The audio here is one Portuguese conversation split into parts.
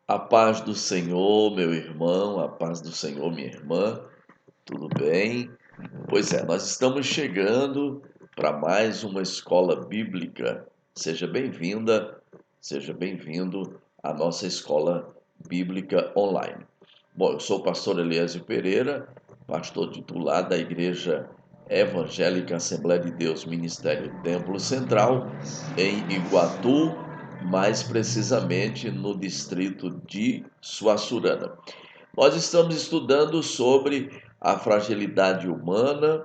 A paz do Senhor, meu irmão, a paz do Senhor, minha irmã, tudo bem? Pois é, nós estamos chegando para mais uma escola bíblica. Seja bem-vinda, seja bem-vindo à nossa escola bíblica online. Bom, eu sou o pastor Eliésio Pereira, pastor titular da Igreja Evangélica Assembleia de Deus Ministério Templo Central, em Iguatu, mais precisamente no distrito de Suaçurana. Nós estamos estudando sobre a fragilidade humana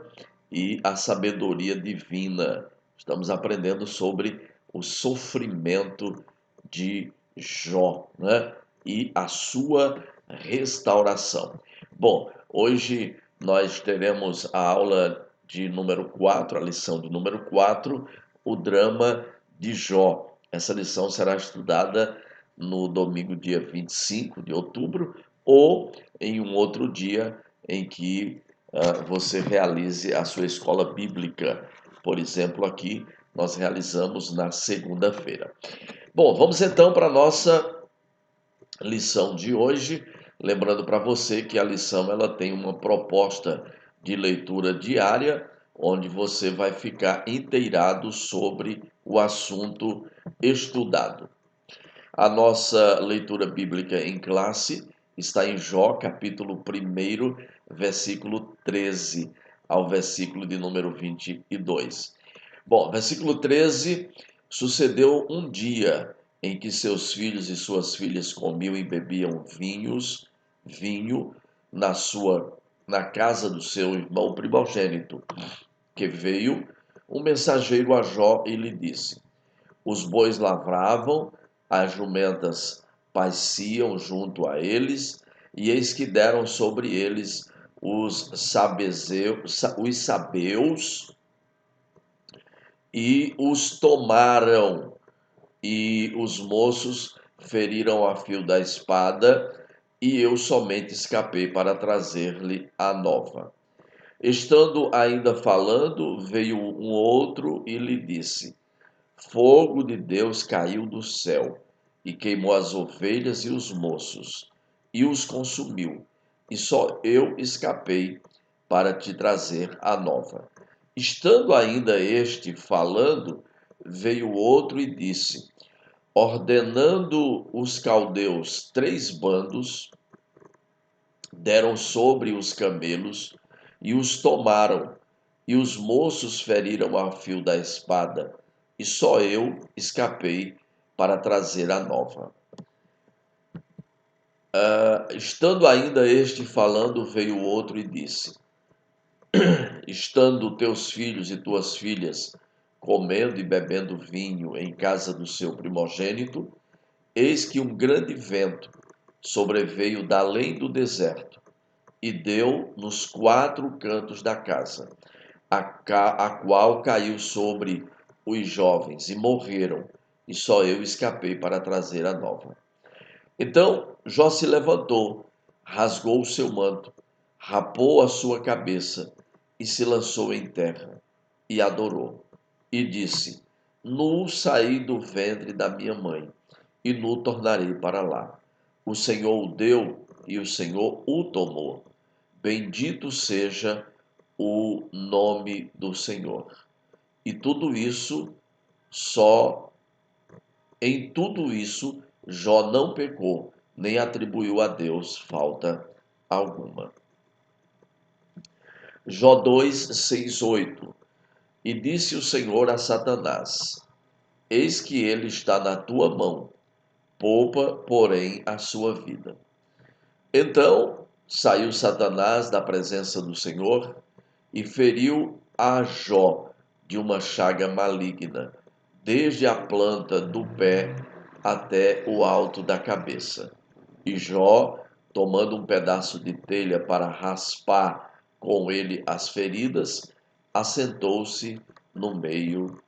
e a sabedoria divina. Estamos aprendendo sobre o sofrimento de Jó, né? E a sua restauração. Bom, hoje nós teremos a aula de número 4, a lição de número 4, o drama de Jó. Essa lição será estudada no domingo, dia 25 de outubro, ou em um outro dia em que você realize a sua escola bíblica. Por exemplo, aqui nós realizamos na segunda-feira. Bom, vamos então para a nossa lição de hoje. Lembrando para você que a lição ela tem uma proposta de leitura diária, onde você vai ficar inteirado sobre o assunto estudado. A nossa leitura bíblica em classe está em Jó, capítulo 1, versículo 13, ao versículo de número 22. Bom, versículo 13: sucedeu um dia em que seus filhos e suas filhas comiam e bebiam vinho na casa do seu irmão primogênito, que veio um mensageiro a Jó e lhe disse: os bois lavravam, as jumentas pasciam junto a eles, e eis que deram sobre eles os sabeus e os tomaram, e os moços feriram a fio da espada, e eu somente escapei para trazer-lhe a nova. Estando ainda falando, veio um outro e lhe disse: fogo de Deus caiu do céu e queimou as ovelhas e os moços, e os consumiu, e só eu escapei para te trazer a nova. Estando ainda este falando, veio outro e disse: ordenando os caldeus 3 bandos, deram sobre os camelos e os tomaram, e os moços feriram a fio da espada, e só eu escapei para trazer a nova. Estando ainda este falando, veio outro e disse: estando teus filhos e tuas filhas comendo e bebendo vinho em casa do seu primogênito, eis que um grande vento sobreveio da além do deserto e deu nos 4 cantos da casa, a qual caiu sobre os jovens e morreram, e só eu escapei para trazer a nova. Então Jó se levantou, rasgou o seu manto, rapou a sua cabeça e se lançou em terra e adorou. E disse: nu saí do ventre da minha mãe, e nu tornarei para lá. O Senhor o deu e o Senhor o tomou. Bendito seja o nome do Senhor. E tudo isso, só em tudo isso, Jó não pecou, nem atribuiu a Deus falta alguma. Jó 2, 6, 8. E disse o Senhor a Satanás: eis que ele está na tua mão, poupa, porém, a sua vida. Então saiu Satanás da presença do Senhor e feriu a Jó de uma chaga maligna, desde a planta do pé até o alto da cabeça. E Jó, tomando um pedaço de telha para raspar com ele as feridas, assentou-se no meio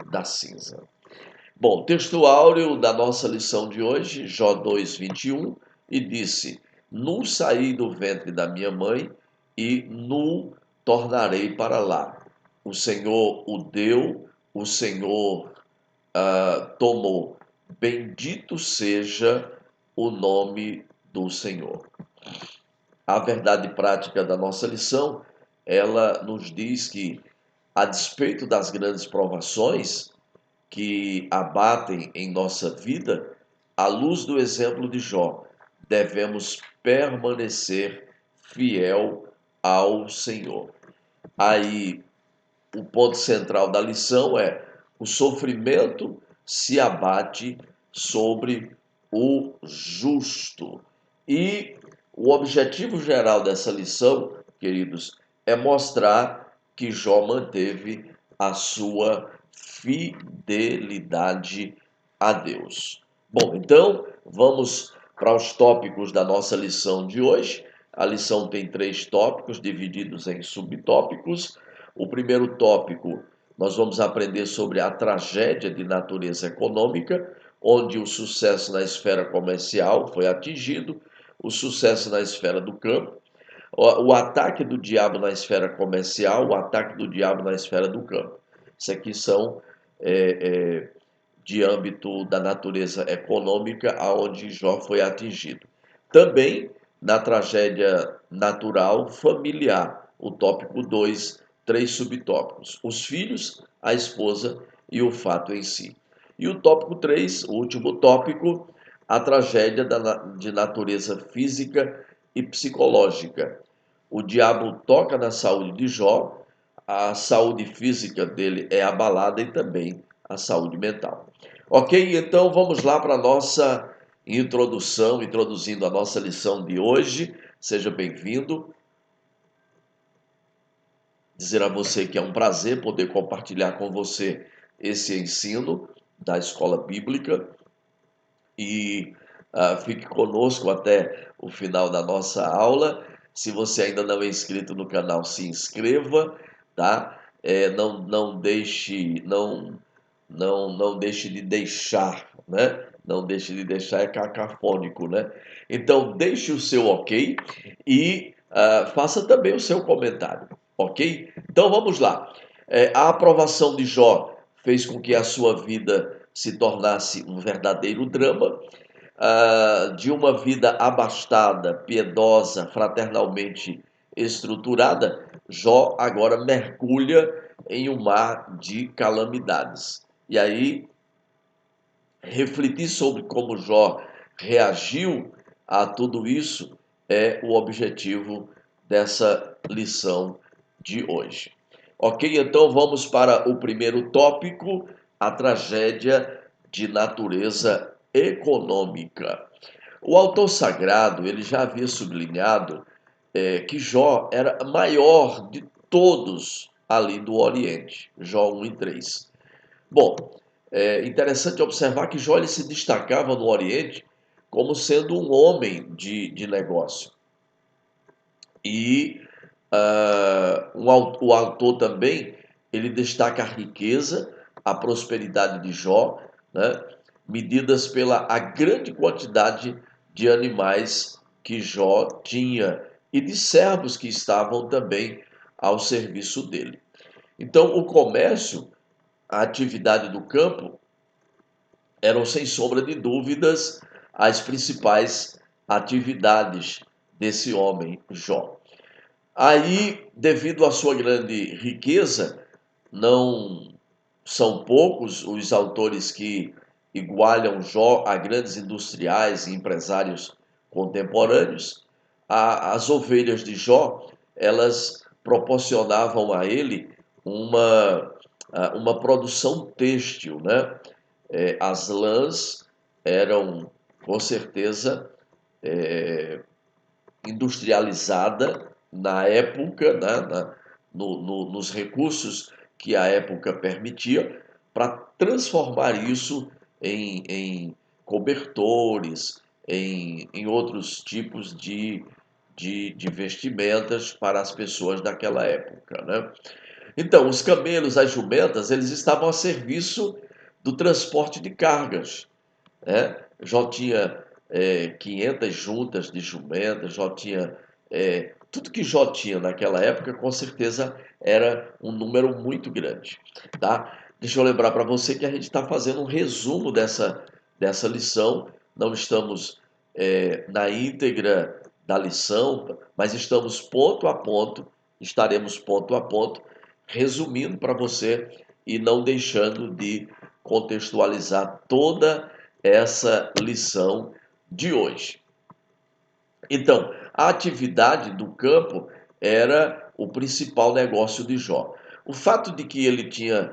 da cinza. Bom, texto áureo da nossa lição de hoje, Jó 2:21, e disse: nu saí do ventre da minha mãe, e nu tornarei para lá. O Senhor o deu, o Senhor tomou. Bendito seja o nome do Senhor. A verdade prática da nossa lição, ela nos diz que, a despeito das grandes provações que abatem em nossa vida, à luz do exemplo de Jó, devemos permanecer fiel ao Senhor. Aí, o ponto central da lição é: o sofrimento se abate sobre o justo. E o objetivo geral dessa lição, queridos, é mostrar que Jó manteve a sua fidelidade a Deus. Bom, então vamos para os tópicos da nossa lição de hoje. A lição tem 3 tópicos divididos em subtópicos. O primeiro tópico, nós vamos aprender sobre a tragédia de natureza econômica, onde o sucesso na esfera comercial foi atingido, o sucesso na esfera do campo, o ataque do diabo na esfera comercial, o ataque do diabo na esfera do campo. Isso aqui são de âmbito da natureza econômica, aonde Jó foi atingido. Também na tragédia natural familiar, o tópico 2, 3 subtópicos: os filhos, a esposa e o fato em si. E o tópico 3, o último tópico, a tragédia de natureza física e psicológica. O diabo toca na saúde de Jó, a saúde física dele é abalada e também a saúde mental. Ok, então vamos lá para a nossa introdução, introduzindo a nossa lição de hoje. Seja bem-vindo. Dizer a você que é um prazer poder compartilhar com você esse ensino da escola bíblica e fique conosco até o final da nossa aula. Se você ainda não é inscrito no canal, se inscreva, tá? Não deixe de deixar, né? Não deixe de deixar, é cacafônico, né? Então, deixe o seu ok e faça também o seu comentário, ok? Então, vamos lá. A aprovação de Jó fez com que a sua vida se tornasse um verdadeiro drama. De uma vida abastada, piedosa, fraternalmente estruturada, Jó agora mergulha em um mar de calamidades. E aí, refletir sobre como Jó reagiu a tudo isso é o objetivo dessa lição de hoje. Ok, então vamos para o primeiro tópico, a tragédia de natureza econômica. O autor sagrado, ele já havia sublinhado que Jó era maior de todos ali do Oriente, Jó 1 e 3. Bom, é interessante observar que Jó ele se destacava no Oriente como sendo um homem de negócio. E o autor também, ele destaca a riqueza, a prosperidade de Jó, né, medidas pela a grande quantidade de animais que Jó tinha e de servos que estavam também ao serviço dele. Então, o comércio, a atividade do campo, eram sem sombra de dúvidas as principais atividades desse homem Jó. Aí, devido à sua grande riqueza, não são poucos os autores que igualam Jó a grandes industriais e empresários contemporâneos. As ovelhas de Jó, elas proporcionavam a ele uma produção têxtil, né? As lãs eram, com certeza, industrializada na época, né, nos recursos que a época permitia, para transformar isso em cobertores, em outros tipos de vestimentas para as pessoas daquela época, né? Então, os camelos, as jumentas, eles estavam a serviço do transporte de cargas, né? Jó tinha 500 juntas de jumentas, Jó tinha tudo que Jó tinha naquela época, com certeza era um número muito grande, tá? Deixa eu lembrar para você que a gente está fazendo um resumo dessa lição, não estamos na íntegra da lição, mas estaremos ponto a ponto, resumindo para você e não deixando de contextualizar toda essa lição de hoje. Então, a atividade do campo era o principal negócio de Jó. O fato de que ele tinha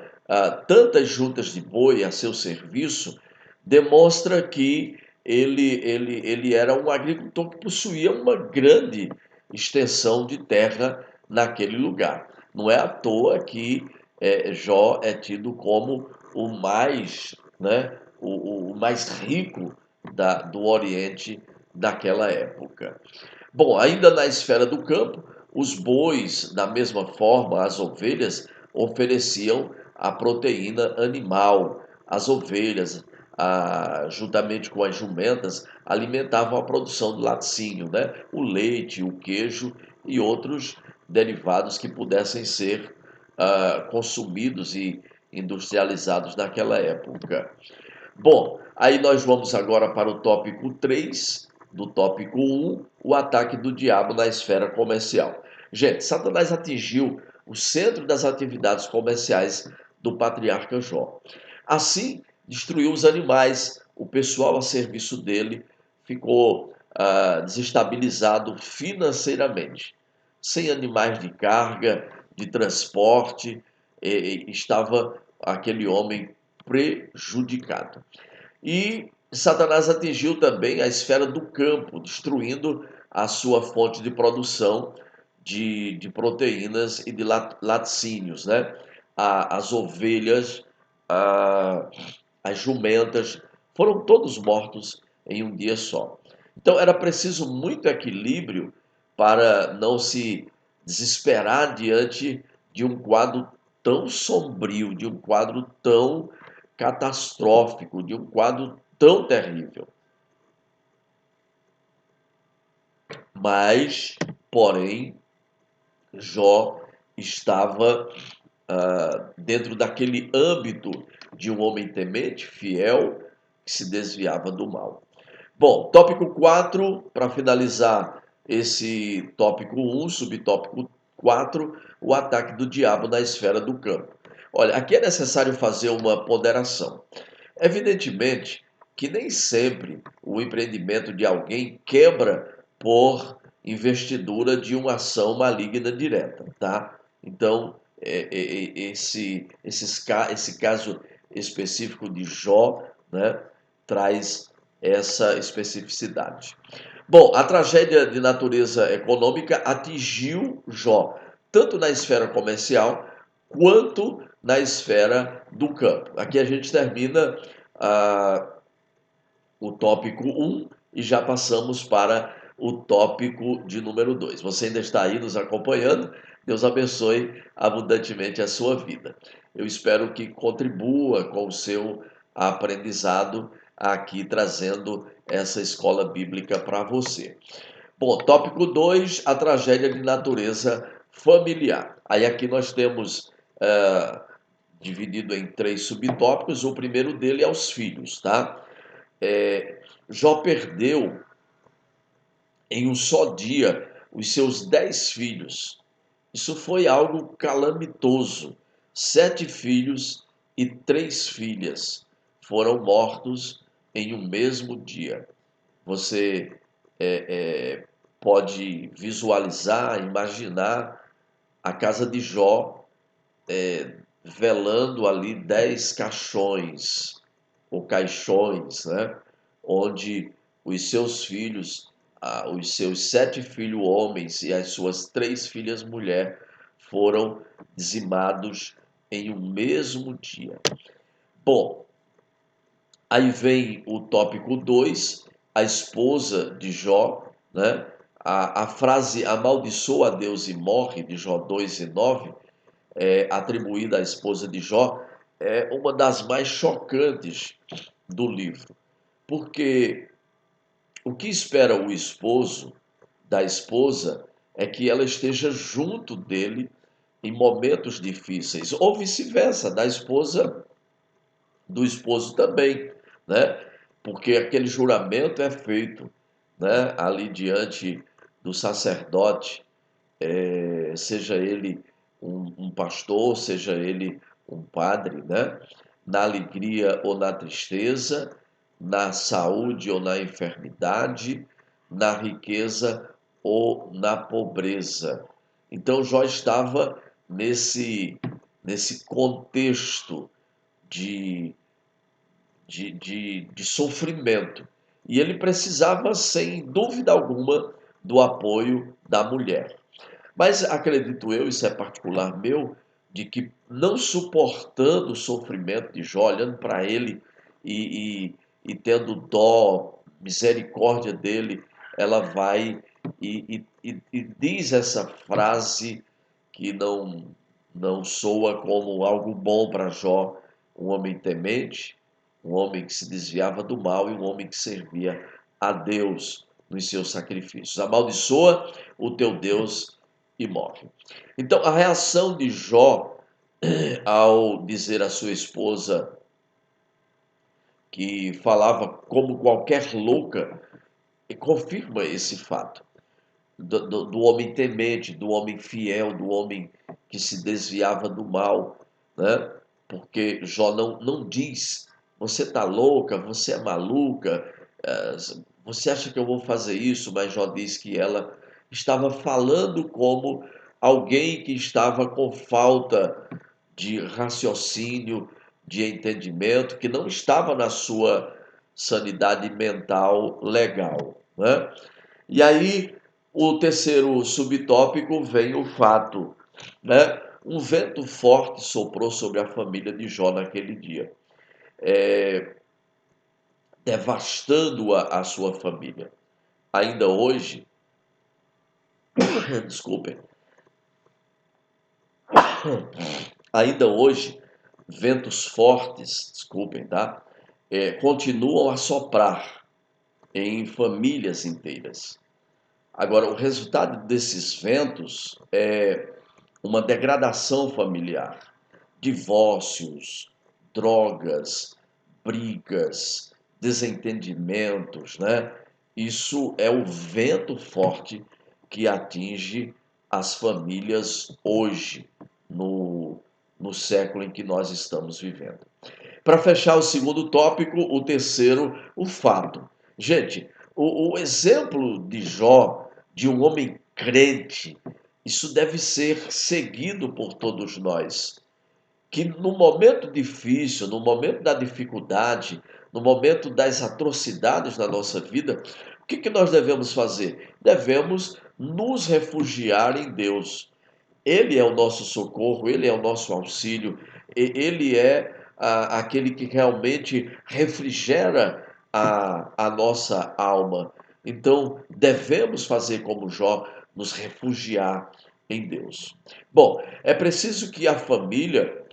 tantas juntas de boi a seu serviço demonstra que ele era um agricultor que possuía uma grande extensão de terra naquele lugar. Não é à toa que Jó é tido como o mais, né, o mais rico do Oriente daquela época. Bom, ainda na esfera do campo, os bois, da mesma forma, as ovelhas, ofereciam a proteína animal. As ovelhas, juntamente com as jumentas, alimentavam a produção do laticínio, né? O leite, o queijo e outros derivados que pudessem ser consumidos e industrializados naquela época. Bom, aí nós vamos agora para o tópico 3 do tópico 1, o ataque do diabo na esfera comercial. Gente, Satanás atingiu o centro das atividades comerciais do patriarca Jó. Assim, destruiu os animais, o pessoal a serviço dele ficou desestabilizado financeiramente. Sem animais de carga, de transporte, estava aquele homem prejudicado. E Satanás atingiu também a esfera do campo, destruindo a sua fonte de produção de proteínas e de laticínios, né? As ovelhas, as jumentas, foram todos mortos em um dia só. Então era preciso muito equilíbrio para não se desesperar diante de um quadro tão sombrio, de um quadro tão catastrófico, de um quadro tão terrível. Mas, porém, Jó estava dentro daquele âmbito de um homem temente, fiel, que se desviava do mal. Bom, tópico 4, para finalizar esse tópico 1, subtópico 4, o ataque do diabo na esfera do campo. Olha, aqui é necessário fazer uma ponderação. Evidentemente que nem sempre o empreendimento de alguém quebra por investidura de uma ação maligna direta, tá? Então, esse caso específico de Jó, né, traz essa especificidade. Bom, a tragédia de natureza econômica atingiu Jó, tanto na esfera comercial quanto na esfera do campo. Aqui a gente termina o tópico 1 e já passamos para o tópico de número 2. Você ainda está aí nos acompanhando? Deus abençoe abundantemente a sua vida. Eu espero que contribua com o seu aprendizado aqui trazendo essa escola bíblica para você. Bom, tópico 2, a tragédia de natureza familiar. Aí aqui nós temos dividido em 3 subtópicos. O primeiro dele é os filhos, tá? Jó perdeu em um só dia os seus 10 filhos. Isso foi algo calamitoso. 7 filhos e 3 filhas foram mortos em um mesmo dia. Você pode visualizar, imaginar a casa de Jó velando ali 10 caixões ou caixões, né? Onde os seus filhos, os seus 7 filhos homens e as suas 3 filhas mulher foram dizimados em um mesmo dia. Bom, aí vem o tópico 2, a esposa de Jó, né? A frase amaldiçoa a Deus e morre, de Jó 2:9, atribuída à esposa de Jó, é uma das mais chocantes do livro. Porque o que espera o esposo da esposa é que ela esteja junto dele em momentos difíceis, ou vice-versa, da esposa do esposo também, né? Porque aquele juramento é feito né, ali diante do sacerdote, seja ele um pastor, seja ele um padre, né? Na alegria ou na tristeza, na saúde ou na enfermidade, na riqueza ou na pobreza. Então Jó estava nesse contexto de, de sofrimento. E ele precisava, sem dúvida alguma, do apoio da mulher. Mas acredito eu, isso é particular meu, de que não suportando o sofrimento de Jó, olhando para ele e tendo dó, misericórdia dele, ela vai e diz essa frase que não soa como algo bom para Jó, um homem temente, um homem que se desviava do mal e um homem que servia a Deus nos seus sacrifícios. Amaldiçoa o teu Deus e morre. Então, a reação de Jó ao dizer à sua esposa que falava como qualquer louca, confirma esse fato do homem temente, do homem fiel, do homem que se desviava do mal, né? Porque Jó não diz, você está louca, você é maluca, você acha que eu vou fazer isso, mas Jó diz que ela estava falando como alguém que estava com falta de raciocínio, de entendimento, que não estava na sua sanidade mental legal, né? E aí, o terceiro subtópico vem o fato, né? Um vento forte soprou sobre a família de Jó naquele dia, devastando a sua família. Ainda hoje, desculpem, ainda hoje, ventos fortes, desculpem, tá? Continuam a soprar em famílias inteiras. Agora, o resultado desses ventos é uma degradação familiar, divórcios, drogas, brigas, desentendimentos, né? Isso é o vento forte que atinge as famílias hoje, no século em que nós estamos vivendo. Para fechar o segundo tópico, o terceiro, o fato. Gente, o exemplo de Jó, de um homem crente, isso deve ser seguido por todos nós. Que no momento difícil, no momento da dificuldade, no momento das atrocidades na nossa vida, o que nós devemos fazer? Devemos nos refugiar em Deus. Ele é o nosso socorro, ele é o nosso auxílio, ele é aquele que realmente refrigera a nossa alma. Então, devemos fazer como Jó, nos refugiar em Deus. Bom, é preciso que a família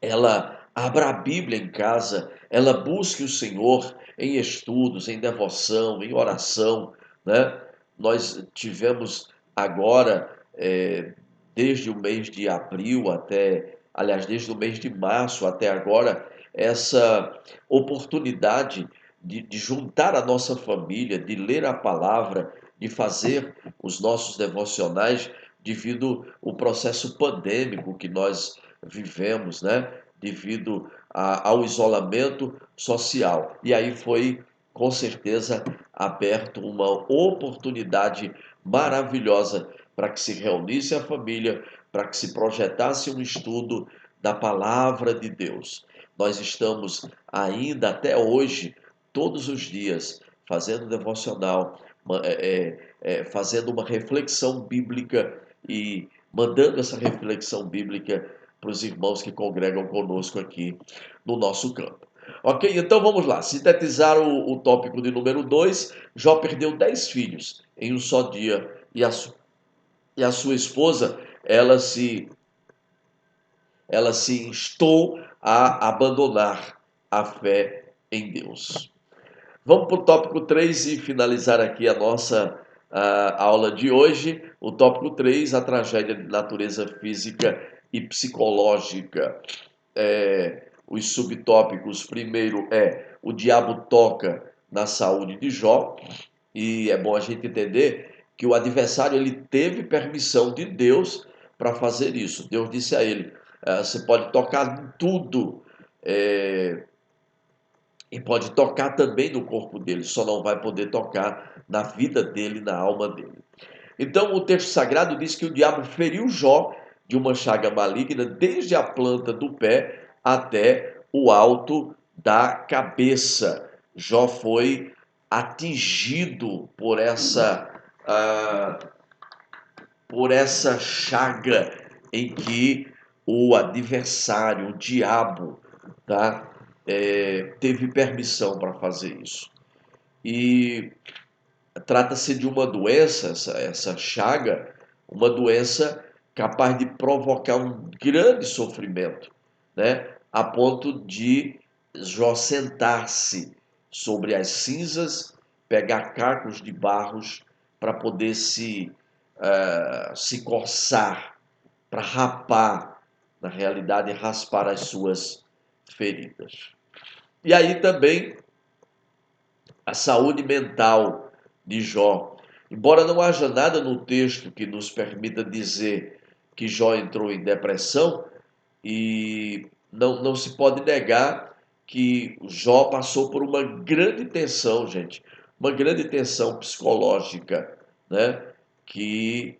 ela abra a Bíblia em casa, ela busque o Senhor em estudos, em devoção, em oração, né? Nós tivemos agora, desde o mês de abril até, aliás, desde o mês de março até agora, essa oportunidade de juntar a nossa família, de ler a palavra, de fazer os nossos devocionais, devido ao processo pandêmico que nós vivemos, né? Devido ao isolamento social. E aí foi, com certeza, aberto uma oportunidade maravilhosa para que se reunisse a família, para que se projetasse um estudo da palavra de Deus. Nós estamos ainda até hoje, todos os dias, fazendo devocional, fazendo uma reflexão bíblica e mandando essa reflexão bíblica para os irmãos que congregam conosco aqui no nosso campo. Ok, então vamos lá. Sintetizar o tópico de número 2. Jó perdeu 10 filhos em um só dia e a sua esposa, ela se instou a abandonar a fé em Deus. Vamos para o tópico 3 e finalizar aqui a nossa aula de hoje. O tópico 3, a tragédia de natureza física e psicológica. Os subtópicos, primeiro o diabo toca na saúde de Jó, e é bom a gente entender que o adversário ele teve permissão de Deus para fazer isso. Deus disse a ele: você pode tocar em tudo, e pode tocar também no corpo dele, só não vai poder tocar na vida dele, na alma dele. Então, o texto sagrado diz que o diabo feriu Jó de uma chaga maligna, desde a planta do pé até o alto da cabeça. Jó foi atingido por essa chaga em que o adversário, o diabo, tá, teve permissão para fazer isso. E trata-se de uma doença, essa chaga, uma doença capaz de provocar um grande sofrimento, né? A ponto de Jó sentar-se sobre as cinzas, pegar cacos de barros para poder se coçar, para rapar, na realidade, raspar as suas feridas. E aí também a saúde mental de Jó. Embora não haja nada no texto que nos permita dizer que Jó entrou em depressão, e não se pode negar que Jó passou por uma grande tensão, gente, uma grande tensão psicológica, né, que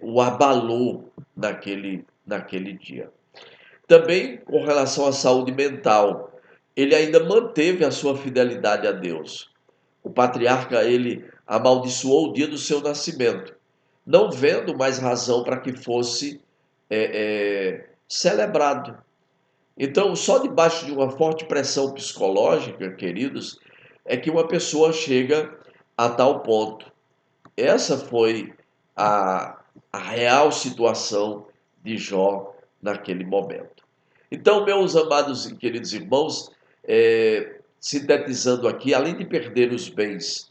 o abalou naquele dia. Também com relação à saúde mental, ele ainda manteve a sua fidelidade a Deus. O patriarca, ele amaldiçoou o dia do seu nascimento, não vendo mais razão para que fosse celebrado. Então, só debaixo de uma forte pressão psicológica, queridos, é que uma pessoa chega a tal ponto. Essa foi a real situação de Jó naquele momento. Então, meus amados e queridos irmãos, sintetizando aqui, além de perder os bens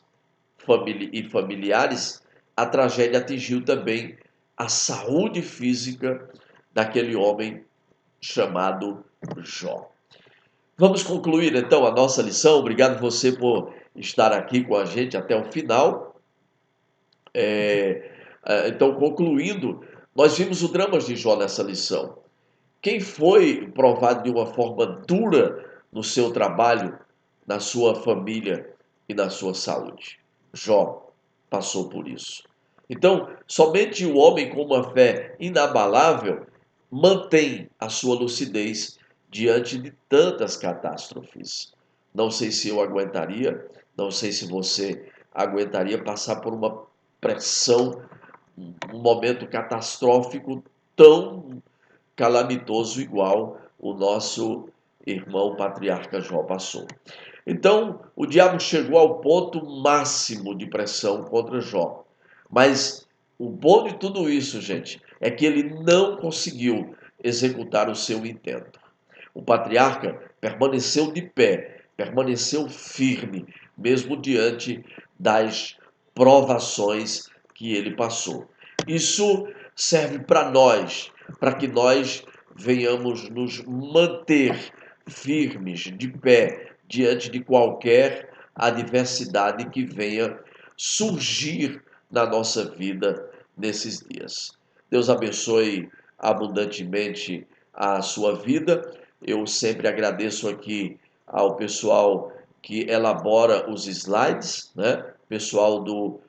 e familiares, a tragédia atingiu também a saúde física daquele homem chamado Jó. Vamos concluir então a nossa lição. Obrigado você por estar aqui com a gente até o final. Então, concluindo, nós vimos o drama de Jó nessa lição. Quem foi provado de uma forma dura no seu trabalho, na sua família e na sua saúde? Jó passou por isso. Então, somente o homem com uma fé inabalável mantém a sua lucidez diante de tantas catástrofes. Não sei se eu aguentaria, não sei se você aguentaria passar por uma pressão, um momento catastrófico tão calamitoso igual o nosso irmão patriarca Jó passou. Então, o diabo chegou ao ponto máximo de pressão contra Jó. Mas o bom de tudo isso, gente, é que ele não conseguiu executar o seu intento. O patriarca permaneceu de pé, permaneceu firme, mesmo diante das provações que ele passou. Isso serve para nós, para que nós venhamos nos manter firmes, de pé, diante de qualquer adversidade que venha surgir na nossa vida nesses dias. Deus abençoe abundantemente a sua vida. Eu sempre agradeço aqui ao pessoal que elabora os slides, né? Pessoal do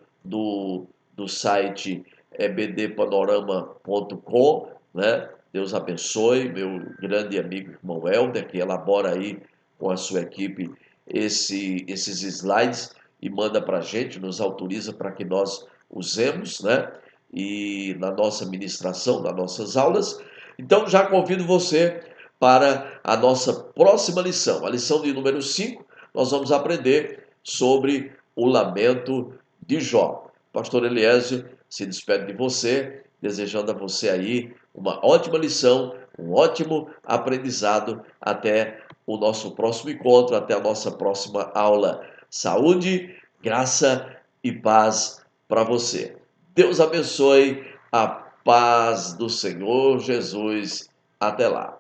site bdpanorama.com, né? Deus abençoe, meu grande amigo irmão Helder, que elabora aí com a sua equipe esses slides e manda para a gente, nos autoriza para que nós usemos, né? E na nossa ministração, nas nossas aulas. Então, já convido você para a nossa próxima lição. A lição de número 5, nós vamos aprender sobre o lamento de Jó. Pastor Eliésio se despede de você, desejando a você aí uma ótima lição, um ótimo aprendizado. Até o nosso próximo encontro, até a nossa próxima aula. Saúde, graça e paz para você. Deus abençoe, a paz do Senhor Jesus. Até lá.